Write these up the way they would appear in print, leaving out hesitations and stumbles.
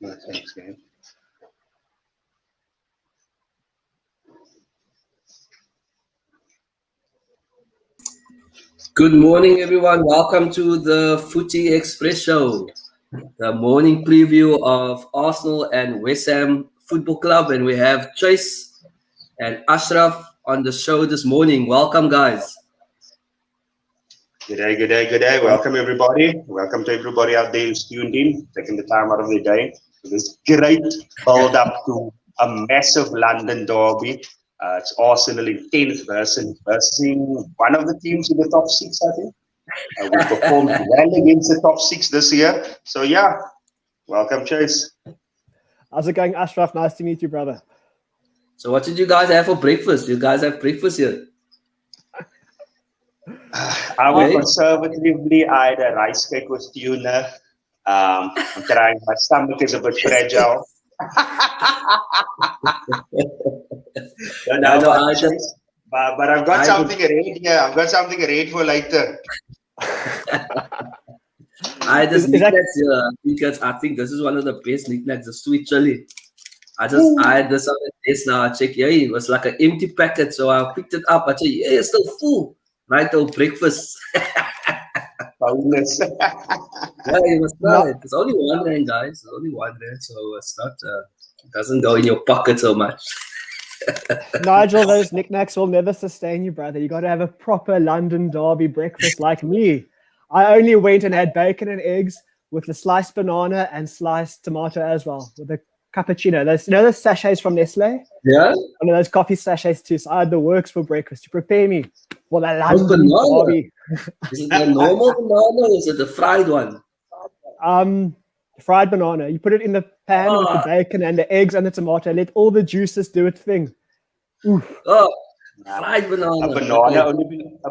No, thanks, man. Good morning, everyone. Welcome to the Footy Express Show, the morning preview of Arsenal and West Ham Football Club. And we have Chace and Ashraf on the show this morning. Welcome, guys. Good day, good day, good day. Welcome, everybody. Welcome to everybody out there who's tuned in, taking the time out of their day for this great build up to a massive London derby. It's Arsenal in 10th versus one of the teams in the top six, I think. We performed well against the top six this year. So, yeah, welcome, Chace. How's it going, Ashraf? Nice to meet you, brother. So what did you guys have for breakfast? You guys have breakfast here? I would conservatively, I had a rice cake with tuna. I'm trying, my stomach is a bit fragile. But I've got something ready here. I've got something ready for later. I just knickknacks here because I think this is one of the best knickknacks, the sweet chili. I had this on the desk now. I check, yeah, it was like an empty packet, so I picked it up. I said, yeah, it's still full. Right till breakfast. Bonus. Yeah, you must try it. It's only R1, guys. It's only R1, so it's not. It doesn't go in your pocket so much. Nigel, those knickknacks will never sustain you, brother. You got to have a proper London derby breakfast like me. I only went and had bacon and eggs with a sliced banana and sliced tomato as well, with a cappuccino. Those sachets from Nestle? Yeah. One of those coffee sachets too. So I had the works for breakfast to prepare me for the London derby. Is it the normal banana or is it the fried one? Fried banana. You put it in the pan with the bacon and the eggs and the tomato. Let all the juices do its thing. Oof. Oh, fried banana. A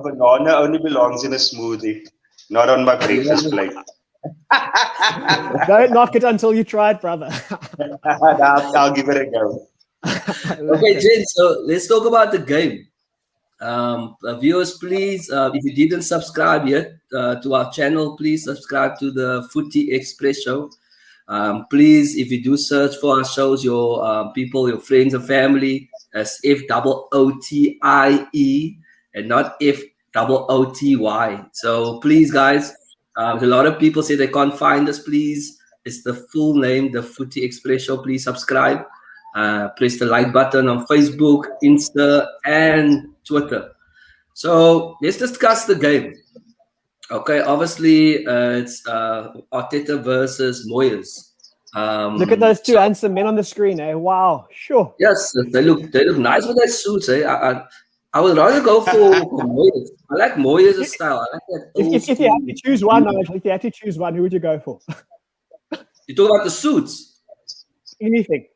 banana only belongs in a smoothie, not on my breakfast plate. Don't knock it until you try it, brother. I'll give it a go. Okay, Jen, so let's talk about the game. Viewers, please, if you didn't subscribe yet to our channel, please subscribe to the Footy Express Show. Please, if you do search for our shows, your people, your friends and family, as FOOTIE and not FOOTY. So please, guys, a lot of people say they can't find us. Please, it's the full name, the Footy Express Show. Please subscribe. Press the like button on Facebook, Insta, and Twitter. So let's discuss the game. Okay, obviously it's Arteta versus Moyes. Look at those two handsome men on the screen, eh? Wow, sure. Yes, they look nice with their suits, eh? I would rather go for Moyes. I like Moyes' style. I like that. If you had to choose one, if you had to choose one, who would you go for? You talk about the suits. Anything.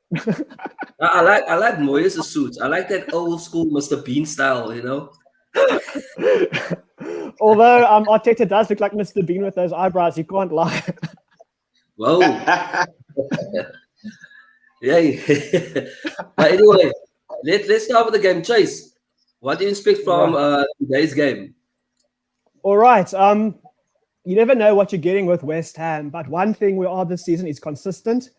I like Moyes' suits. I like that old school Mr. Bean style, you know. Although Arteta does look like Mr. Bean with those eyebrows, you can't lie. Whoa. Yeah. But anyway, let's start with the game. Chace, what do you expect from today's game? All right. You never know what you're getting with West Ham, but one thing we are this season is consistent,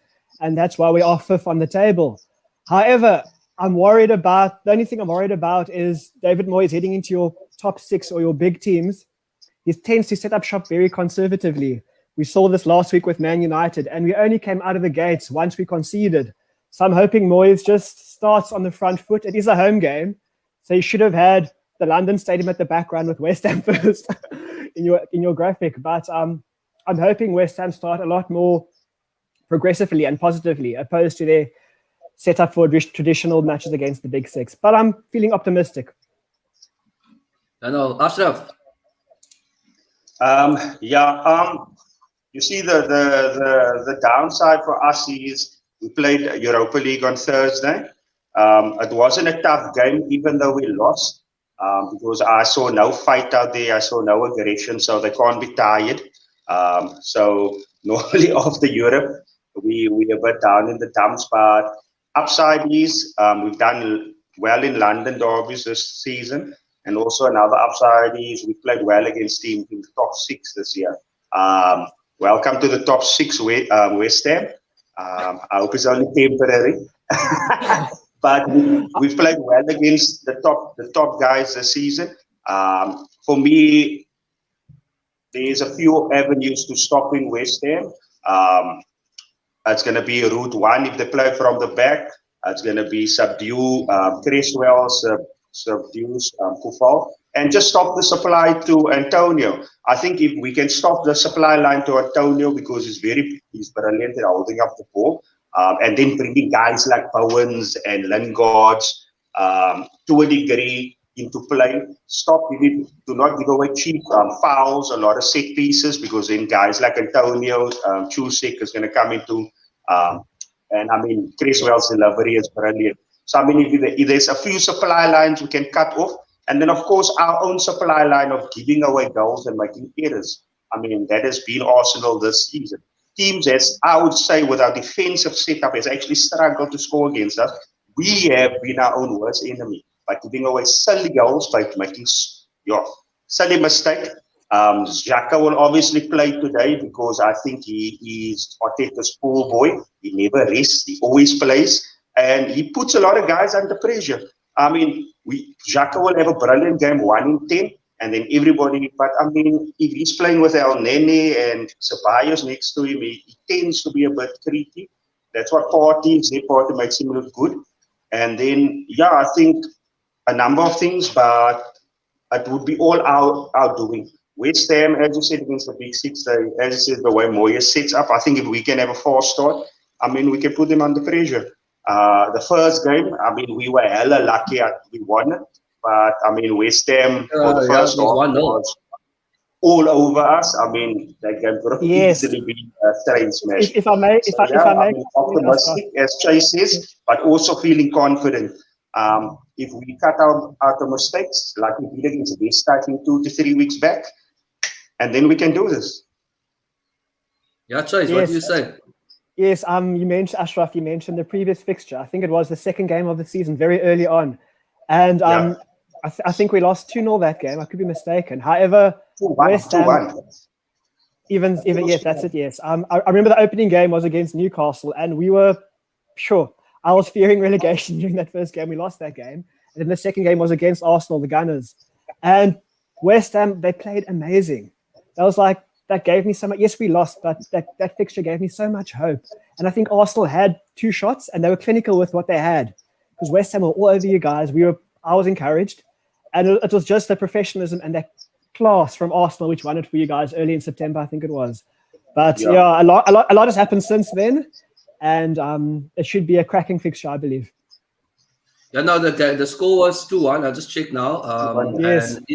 and that's why we are fifth on the table. However, the only thing I'm worried about is David Moyes heading into your top six or your big teams. He tends to set up shop very conservatively. We saw this last week with Man United, and we only came out of the gates once we conceded. So I'm hoping Moyes just starts on the front foot. It is a home game, so you should have had the London Stadium at the background with West Ham first in your graphic. But I'm hoping West Ham start a lot more progressively and positively, opposed to their setup for traditional matches against the Big Six. But I'm feeling optimistic. I know, Ashraf. You see, the downside for us is we played Europa League on Thursday. It wasn't a tough game, even though we lost, because I saw no fight out there. I saw no aggression, so they can't be tired. So normally after Europe, we a bit down in the dumps, but upside is we've done well in London derbies this season, and also another upside is we played well against teams in the top six this year. Welcome to the top six, West Ham. I hope it's only temporary. But we've played well against the top guys this season. For me, there's a few avenues to stopping West Ham. It's going to be route one if they play from the back. It's going to be subdue Creswell, subdue Kufal, and just stop the supply to Antonio. I think if we can stop the supply line to Antonio, because he's brilliant at holding up the ball, and then bringing guys like Bowens and Lingard's to a degree into play. Do not give away cheap fouls, a lot of set pieces, because then guys like Antonio, Chusik is going to come into, and I mean, Creswell's delivery is brilliant. So I mean, if there's a few supply lines we can cut off, and then of course our own supply line of giving away goals and making errors. I mean, that has been Arsenal this season. Teams, as I would say, with our defensive setup, has actually struggled to score against us. We have been our own worst enemy by giving away silly goals, by making silly mistake. Xhaka will obviously play today because I think he is Arteta's pool boy. He never rests. He always plays. And he puts a lot of guys under pressure. I mean, Xhaka will have a brilliant game, 1 in 10. And then everybody, but I mean, if he's playing with El Nene and Ceballos next to him, he tends to be a bit creepy. That's what Partey is there. Partey makes him look good. And then, yeah, I think a number of things, but it would be all our doing. West Ham, as you said, against the Big Six, as you said, the way Moyes sets up, I think if we can have a fast start, I mean, we can put them under pressure. The first game, I mean, we were hella lucky we won it. But I mean, West Ham for the first half was all over us. I mean, that game could have easily been a train smash. If I may, optimistic, as Chace says, but also feeling confident. If we cut out the mistakes, like we did against West, I think 2 to 3 weeks back, and then we can do this. Yeah, Chace, what do you say? Yes, you mentioned Ashraf. You mentioned the previous fixture. I think it was the second game of the season, very early on, and I think we lost 2-0 that game. I could be mistaken. However, West Ham, even yes, that's it. Yes, I remember the opening game was against Newcastle, and we were sure. I was fearing relegation during that first game. We lost that game, and then the second game was against Arsenal, the Gunners, and West Ham. They played amazing. That gave me so much. Yes, we lost, but that fixture gave me so much hope. And I think Arsenal had 2 shots, and they were clinical with what they had, because West Ham were all over you guys. I was encouraged. And it was just the professionalism and that class from Arsenal which won it for you guys early in September, I think it was. But a lot has happened since then, and it should be a cracking fixture, I believe. Yeah, no, the score was 2-1. I just checked now. Yes. And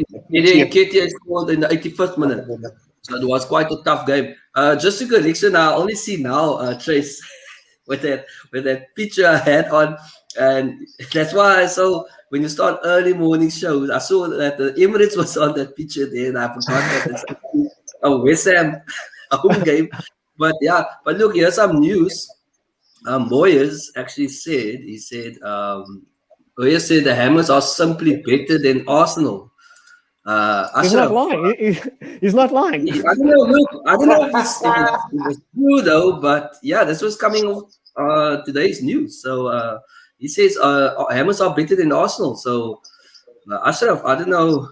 Ketia scored in the 81st minute, so it was quite a tough game. Just a correction, I only see now Trace with that picture hat on, and that's why I saw. When you start early morning shows, I saw that the Emirates was on that picture there, and I forgot that it's a West Ham home game. But look, here's some news. Moyes actually said, Moyes said the Hammers are simply better than Arsenal. He's not lying. He's not lying. I don't know. Look, I don't know if it's true though, but yeah, this was coming off today's news. So. He says Hammers are better than Arsenal. So, Ashraf, I don't know.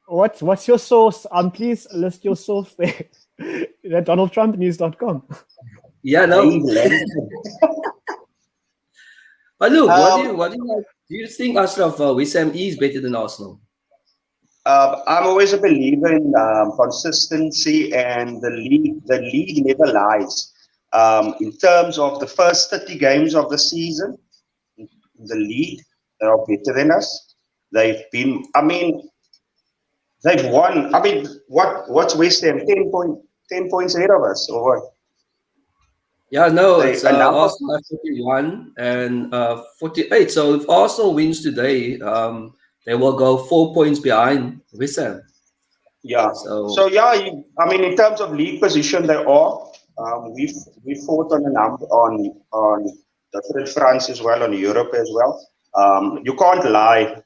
What's your source? Please list your source there. At DonaldTrumpNews.com. Yeah, no. But look, what do you think, Ashraf? West Ham is better than Arsenal? I'm always a believer in consistency, and the league never lies. In terms of the first 30 games of the season, the league, they are better than us. They've won. I mean, what's West Ham? 10 points ahead of us, or what? Yeah, no, it's Arsenal at 41 and 48. So if Arsenal wins today, they will go 4 points behind West Ham. Yeah. So yeah, I mean, in terms of league position, they are. We fought on a number on different fronts as well, on Europe as well. You can't lie.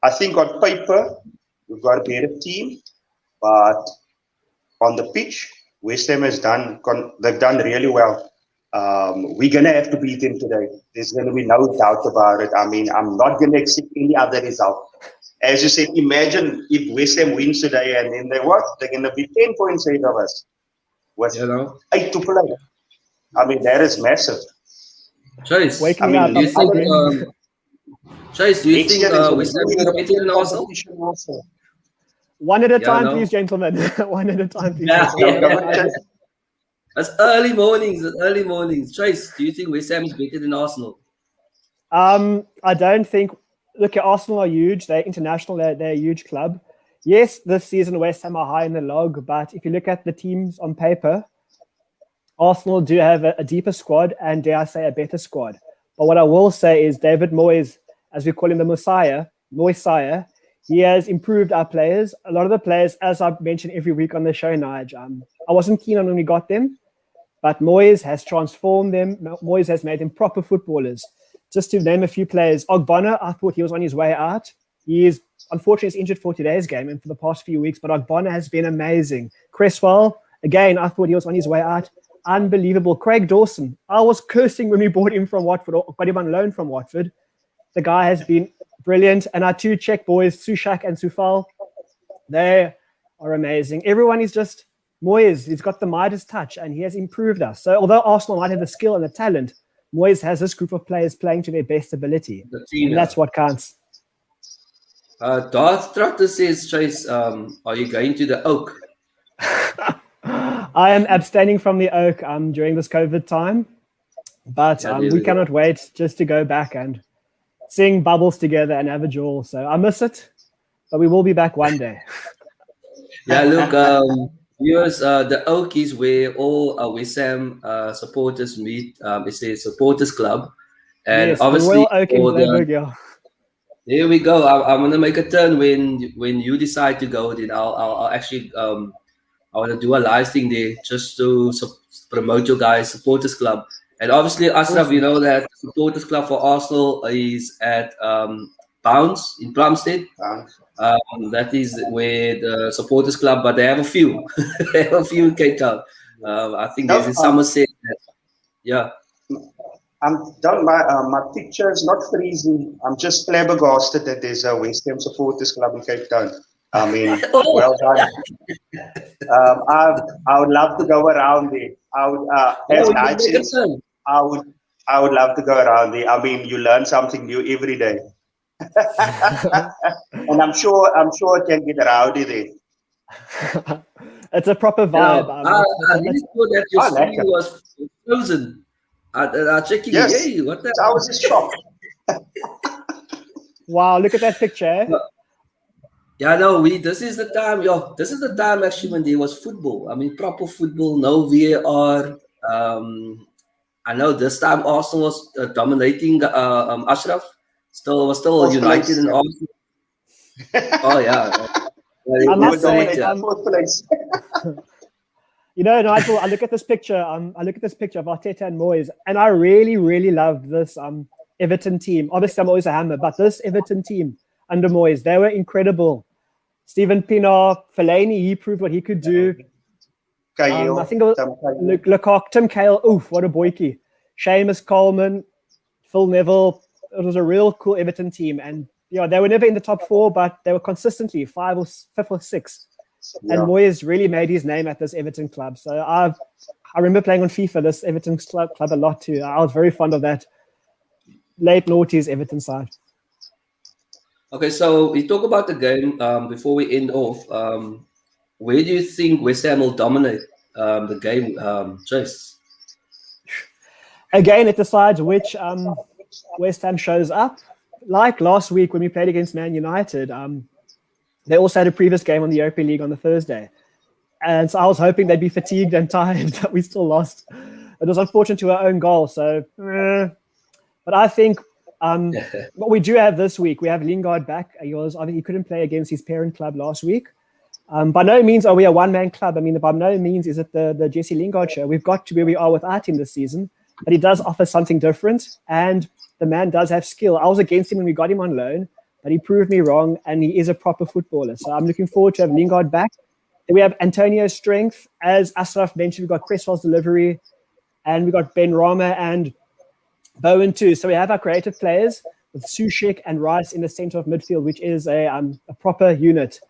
I think on paper, we've got a better team, but on the pitch, West Ham they've done really well. We're going to have to beat him today. There's going to be no doubt about it. I mean, I'm not going to accept any other result. As you said, imagine if West Ham wins today and then they're going to be 10 points ahead of us with 8 to play. I mean, that is massive. Chace, Waking I mean, up, do you think, Chace, do you Next think year there's West Ham going is to be better than Arsenal? competition also. One at a Yeah, time, no. please, gentlemen. One at a time, please. Yeah, gentlemen. yeah. That's early mornings. That's early mornings. Chace, do you think West Ham is better than Arsenal? I don't think. Look, Arsenal are huge. They're international. They're a huge club. Yes, this season West Ham are high in the log, but if you look at the teams on paper, Arsenal do have a deeper squad and, dare I say, a better squad. But what I will say is David Moyes, as we call him, the Messiah, he has improved our players. A lot of the players, as I mentioned every week on the show, Nigel, I wasn't keen on when we got them, but Moyes has transformed them. Moyes has made them proper footballers. Just to name a few players, Ogbonna, I thought he was on his way out. He is, unfortunately, injured for today's game and for the past few weeks, but Ogbonna has been amazing. Cresswell, again, I thought he was on his way out. Unbelievable. Craig Dawson, I was cursing when we bought him from Watford, or got him on loan from Watford. The guy has been brilliant. And our two Czech boys, Sushak and Sufal, they are amazing. Everyone is just Moyes. He's got the Midas touch and he has improved us. So although Arsenal might have the skill and the talent, Moyes has this group of players playing to their best ability. And that's what counts. Darth Trotter says, Chace, are you going to the Oak? I am abstaining from the Oak during this COVID time, but we cannot wait just to go back and sing bubbles together and have a jaw. So I miss it, but we will be back one day. Yeah, look, viewers, the Oak is where all West Ham supporters meet. It's a supporters club. And yes, obviously, the Royal Oak in Blamberg, yeah. There we go. I'm gonna make a turn when you decide to go. Then I'll actually I want to do a live thing there just to promote your guys' supporters club. And obviously, Ashraf, Awesome. you know that supporters club for Arsenal is at Bounce in Plumstead. That is where the supporters club, but they have a few. They have a few in Cape Town. I think there's in Somerset. Yeah. My picture is not freezing. I'm just flabbergasted that there's a West Ham supporters club in Cape Town. I mean, well done. I would love to go around there. I would love to go around there. I mean, you learn something new every day. And I'm sure it can get rowdy there. It's a proper vibe. I really thought that your screen was frozen. I'm checking. Yes, hey, what the? I was just shocked. Wow, look at that picture. Yeah, no, this is the time, this is the time actually when there was football. I mean, proper football, no VAR. I know this time Arsenal was dominating Ashraf. Was still United and Arsenal. Oh yeah. I must say, you know, Nigel, I look at this picture. I look at this picture of Arteta and Moyes, and I really, really love this Everton team. Obviously, I'm always a Hammer, but this Everton team under Moyes, they were incredible. Stephen Pienaar, Fellaini, he proved what he could do. I think it was Lecoq, Tim Cahill. Oof, what a boykie. Seamus Coleman, Phil Neville. It was a real cool Everton team, and they were never in the top 4, but they were consistently 5th or 5th or 6th. Yeah. And Moyes really made his name at this Everton club. So I remember playing on FIFA, this Everton club a lot too. I was very fond of that late noughties Everton side. Okay, so we talk about the game before we end off. Where do you think West Ham will dominate the game, Chace? Again, it decides which West Ham shows up. Like last week when we played against Man United, they also had a previous game on the Europa League on the Thursday. And so I was hoping they'd be fatigued and tired, but we still lost. It was unfortunate to our own goal. So, but I think what we do have this week, we have Lingard back. I think he couldn't play against his parent club last week. By no means are we a one-man club. I mean, by no means is it the Jesse Lingard show. We've got to where we are without him this season, but he does offer something different, and the man does have skill. I was against him when we got him on loan, but he proved me wrong, and he is a proper footballer. So I'm looking forward to have Lingard back. Then we have Antonio's strength. As Ashraf mentioned, we've got Cresswell's delivery. and we got Ben Rama and Bowen too. So we have our creative players with Sushik and Rice in the center of midfield, which is a proper unit.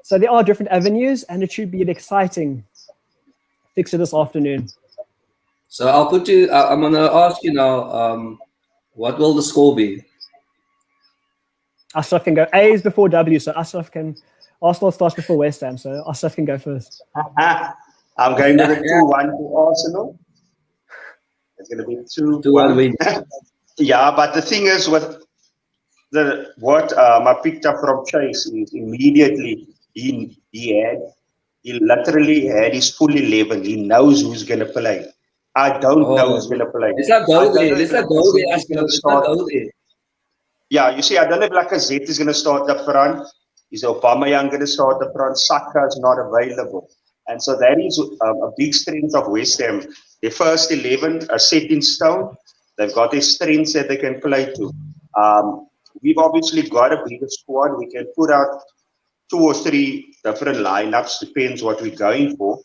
So there are different avenues, and it should be an exciting fixture this afternoon. So I'm going to ask you now, what will the score be? Ashraf can go. A is before W, so Arsenal starts before West Ham, so Ashraf can go first. I'm going with a 2-1 to Arsenal. It's going to be 2-1 win. Yeah, but the thing is, with what I picked up from Chace is immediately he literally had his full 11. He knows who's going to play. I don't know who's going to play. Let's not go there. Let's not go there. Yeah, you see, I don't know if Lacazette is going to start up front. Is Aubameyang going to start up front? Saka is not available. And so that is a big strength of West Ham. Their first 11 are set in stone. They've got their strengths that they can play to. We've obviously got a bigger squad. We can put out 2 or 3 different lineups, depends what we're going for.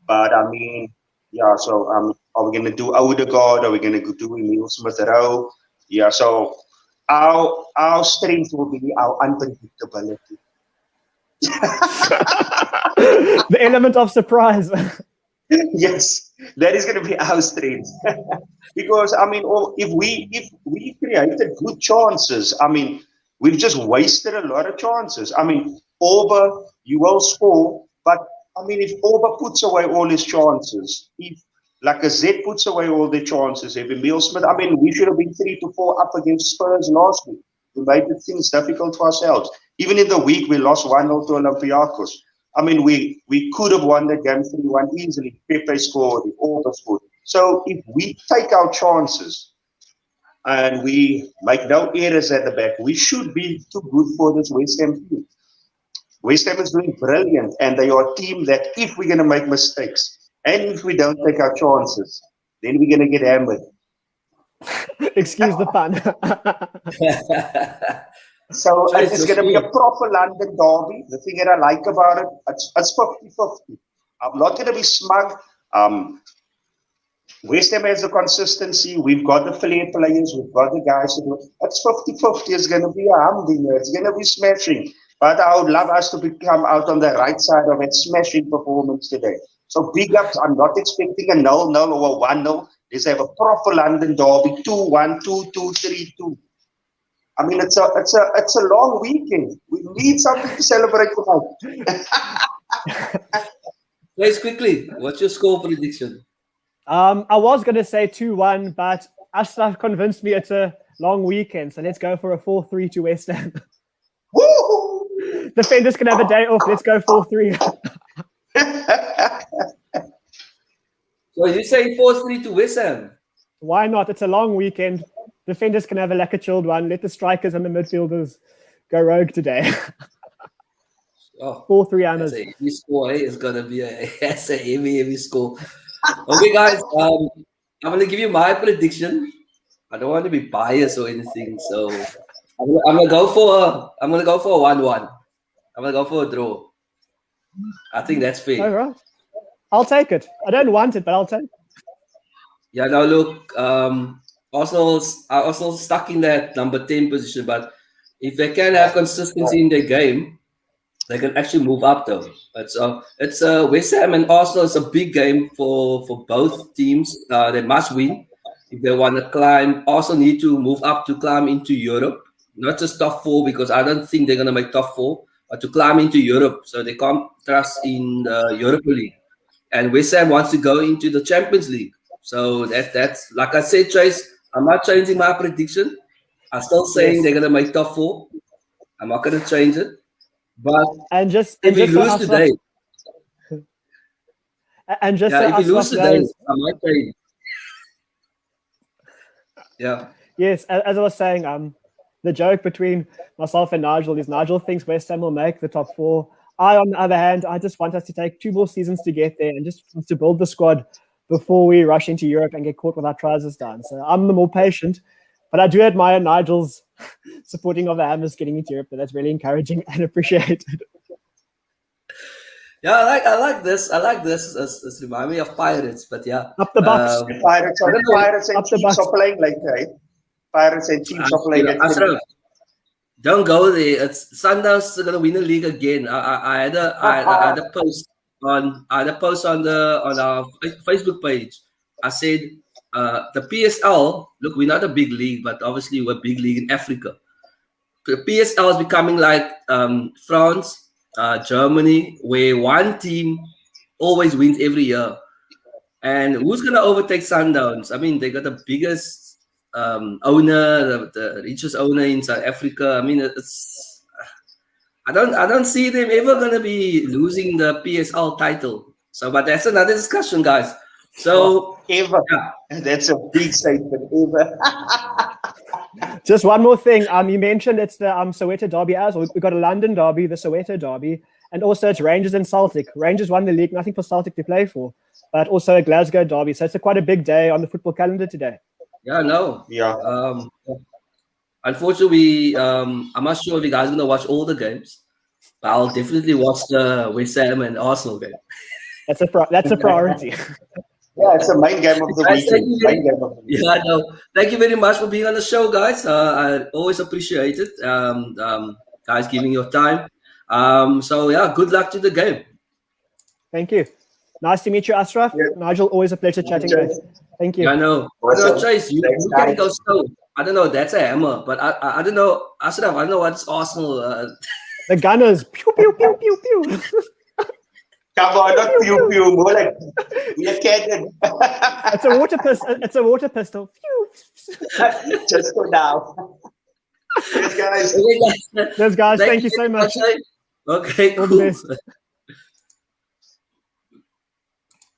But I mean, yeah, so are we going to do Odegaard? Are we going to do Emile Smith-Rowe? Yeah, so our strength will be our unpredictability. The element of surprise. Yes, that is going to be our strength. Because I mean, if we created good chances, I mean, we've just wasted a lot of chances. I mean, Auba, you will score, but I mean, if Auba puts away all his chances, if Lacazette puts away all the chances, if Emile Smith, I mean, we should have been 3-4 up against Spurs last week. We made things difficult for ourselves. Even in the week, we lost 1-0 to Olympiacos. I mean, we could have won the game 3-1 easily. Pepe scored, Auba scored. So if we take our chances and we make no errors at the back, we should be too good for this West Ham team. West Ham is doing brilliant, and they are a team that if we're going to make mistakes and if we don't take our chances, then we're going to get hammered. Excuse the pun. So it's going to be a proper London derby. The thing that I like about it, it's 50-50. I'm not going to be smug. West Ham has the consistency. We've got the flair players. We've got the guys to do it. It's 50-50. It's going to be a humdinger. It's going to be smashing. But I would love us to come out on the right side of that smashing performance today. So big ups. I'm not expecting a 0-0 or a 1-0. Let's have a proper London derby. 2-1, 2-2, 3-2. I mean, it's a long weekend. We need something to celebrate tonight. Guys, quickly, what's your score prediction? I was going to say 2-1, but Ashraf convinced me it's a long weekend. So let's go for a 4-3 to West Ham. Woo! Defenders can have a day off. Let's go 4-3. So you say 4-3 to West Ham? Why not? It's a long weekend. Defenders can have a chilled one. Let the strikers and the midfielders go rogue today. 4-3 Hammers. That's a heavy score. It's going to be a heavy score. Okay, guys. I'm going to give you my prediction. I don't want to be biased or anything, so I'm going to go for a 1-1. I'm going to go for a draw. I think that's fair. All right. I'll take it. I don't want it, but I'll take it. Yeah, now look, Arsenal stuck in that number 10 position, but if they can have consistency in their game, they can actually move up though. It's West Ham and Arsenal is a big game for both teams. They must win if they want to climb. Arsenal need to move up to climb into Europe, not just top 4, because I don't think they're going to make top 4, but to climb into Europe. So they can't trust in the Europa League. And West Ham wants to go into the Champions League. So that's like I said, Chace, I'm not changing my prediction. I'm still saying they're going to make top 4. I'm not going to change it. But if we lose today, if we lose today, I might change. Yeah. Yes, as I was saying, the joke between myself and Nigel is Nigel thinks West Ham will make the top 4. I, on the other hand, I just want us to take 2 more seasons to get there and just to build the squad before we rush into Europe and get caught with our trousers down. So I'm the more patient, but I do admire Nigel's supporting of the Hammers getting into Europe. But that's really encouraging and appreciated. Yeah, I like this. I like this. It's remind me of Pirates, but yeah. Up the Bucks. Pirates I don't know. and Up the Chiefs Bucks. are playing like that. Pirates and Chiefs are playing at Ashraf, don't go there. It's Sundowns are gonna win the league again. I had a post on our Facebook page. I said the PSL. Look, we're not a big league, but obviously we're a big league in Africa. The PSL is becoming like France, Germany, where one team always wins every year. And who's gonna overtake Sundowns? I mean, they got the biggest owner, the richest owner in South Africa. I mean, it's I don't see them ever gonna be losing the PSL title. So, but that's another discussion, guys. So ever. yeah. That's a big statement, ever. Just one more thing. You mentioned it's the Soweto derby as well. We've got a London derby, the Soweto derby, and also it's Rangers and Celtic. Rangers won the league, nothing for Celtic to play for, but also a Glasgow derby. So it's quite a big day on the football calendar today. Yeah, no. Yeah. Unfortunately, I'm not sure if you guys are gonna watch all the games, but I'll definitely watch the Westham and Arsenal game. That's a priority. Yeah, it's the main game of the weekend. Main game of the weekend. Yeah, no. Thank you very much for being on the show, guys. I always appreciate it. Guys, giving your time. So yeah, good luck to the game. Thank you. Nice to meet you, Ashraf. Yeah. Nigel, always a pleasure chatting, mate. Thank you. Yeah, I know. Awesome. Chace, you Thanks, can guys. go slow. I don't know. That's a hammer, but I don't know. Ashraf, I don't know what's Arsenal. The Gunners. Pew, pew, pew, pew, pew. Come on, not pew pew, more like we are cannon. It's a water pistol. It's a water pistol. Pew. Just for now. Yes, guys. Okay, guys. Those guys, thank you so much. Okay, All the cool. best.